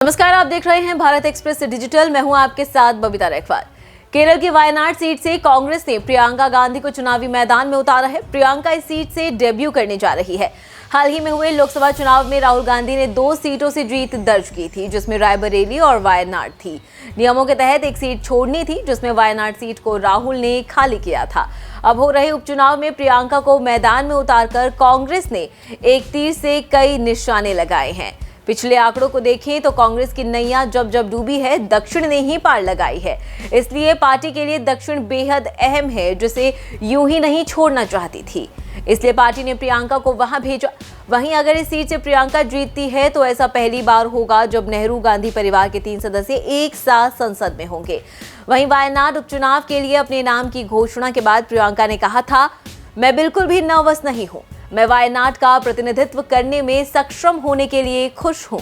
नमस्कार, आप देख रहे हैं भारत एक्सप्रेस डिजिटल। मैं हूं आपके साथ बबीता रेखवाल। केरल की वायनाड सीट से कांग्रेस ने प्रियंका गांधी को चुनावी मैदान में उतारा है। प्रियंका इस सीट से डेब्यू करने जा रही है। हाल ही में हुए लोकसभा चुनाव में राहुल गांधी ने 2 सीटों से जीत दर्ज की थी, जिसमें रायबरेली और वायनाड थी। नियमों के तहत एक सीट छोड़नी थी, जिसमें वायनाड सीट को राहुल ने खाली किया था। अब हो रहे उपचुनाव में प्रियंका को मैदान में उतारकर कांग्रेस ने एक तीर से कई निशाने लगाए हैं। पिछले आंकड़ों को देखें तो कांग्रेस की नैया जब डूबी है, दक्षिण ने ही पार लगाई है। इसलिए पार्टी के लिए दक्षिण बेहद अहम है, जिसे यूं ही नहीं छोड़ना चाहती थी। इसलिए पार्टी ने प्रियंका को वहां भेजा। वहीं अगर इस सीट से प्रियंका जीतती है तो ऐसा पहली बार होगा जब नेहरू गांधी परिवार के 3 सदस्य एक साथ संसद में होंगे। वहीं वायनाड उपचुनाव के लिए अपने नाम की घोषणा के बाद प्रियंका ने कहा था, मैं बिल्कुल भी नर्वस नहीं हूं। मैं वायनाड का प्रतिनिधित्व करने में सक्षम होने के लिए खुश हूं।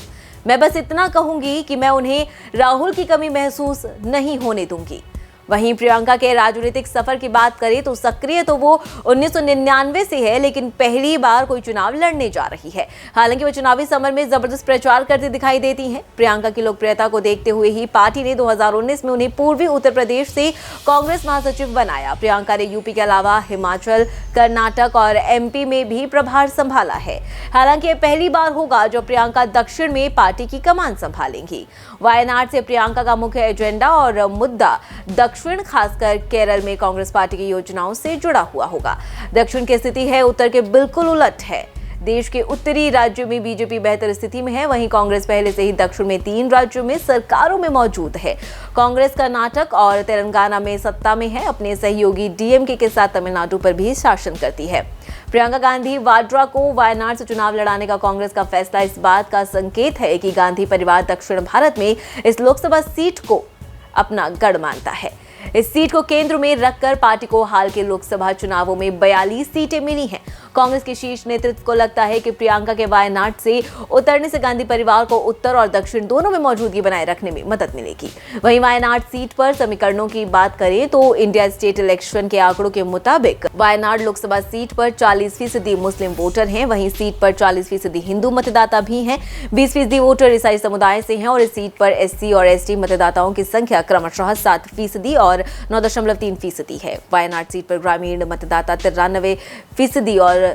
मैं बस इतना कहूंगी कि मैं उन्हें राहुल की कमी महसूस नहीं होने दूंगी। वहीं प्रियंका के राजनीतिक सफर की बात करें तो सक्रिय तो वो 1999 से है, लेकिन पहली बार कोई चुनाव लड़ने जा रही है। हालांकि वो चुनावी समर में जबरदस्त प्रचार करती दिखाई देती हैं। प्रियंका की लोकप्रियता को देखते हुए ही पार्टी ने 2019 में उन्हें पूर्वी उत्तर प्रदेश से कांग्रेस महासचिव बनाया। प्रियंका ने यूपी के अलावा हिमाचल, कर्नाटक और एमपी में भी प्रभार संभाला है। हालांकि यह पहली बार होगा जब प्रियंका दक्षिण में पार्टी की कमान संभालेंगी। वायनाड से प्रियंका का मुख्य एजेंडा और मुद्दा दक्षिण, खासकर केरल में कांग्रेस पार्टी की योजनाओं से जुड़ा हुआ होगा। दक्षिण की स्थिति है उत्तर के बिल्कुल उलट है। देश के उत्तरी राज्यों में बीजेपी बेहतर स्थिति में है, वहीं कांग्रेस पहले से ही दक्षिण में 3 राज्यों में सरकारों में मौजूद है। कांग्रेस कर्नाटक और तेलंगाना में सत्ता में है। अपने सहयोगी डीएमके के साथ तमिलनाडु पर भी शासन करती है। प्रियंका गांधी वाड्रा को वायनाड से चुनाव लड़ाने का कांग्रेस का फैसला इस बात का संकेत है कि गांधी परिवार दक्षिण भारत में इस लोकसभा सीट को अपना गढ़ मानता है। इस सीट को केंद्र में रखकर पार्टी को हाल के लोकसभा चुनावों में 42 सीटें मिली हैं। कांग्रेस के शीर्ष नेतृत्व को लगता है कि प्रियंका के वायनाड से उतरने से गांधी परिवार को उत्तर और दक्षिण दोनों में मौजूदगी बनाए रखने में मदद मिलेगी। वहीं वायनाड सीट पर समीकरणों की बात करें तो इंडिया स्टेट इलेक्शन के आंकड़ों के मुताबिक वायनाड लोकसभा सीट पर 40% मुस्लिम वोटर हैं। वहीं सीट पर 40% हिंदू मतदाता भी हैं। 20% वोटर ईसाई समुदाय से हैं और इस सीट पर एससी और एसटी मतदाताओं की संख्या क्रमशः 7% और 9.3% है। वायनाड सीट पर ग्रामीण मतदाता 93% और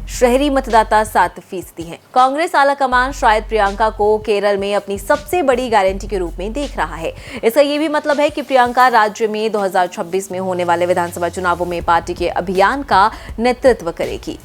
शहरी मतदाता 7% हैं। कांग्रेस आला कमान शायद प्रियंका को केरल में अपनी सबसे बड़ी गारंटी के रूप में देख रहा है। इसका ये भी मतलब है कि प्रियंका राज्य में 2026 में होने वाले विधानसभा चुनावों में पार्टी के अभियान का नेतृत्व करेगी।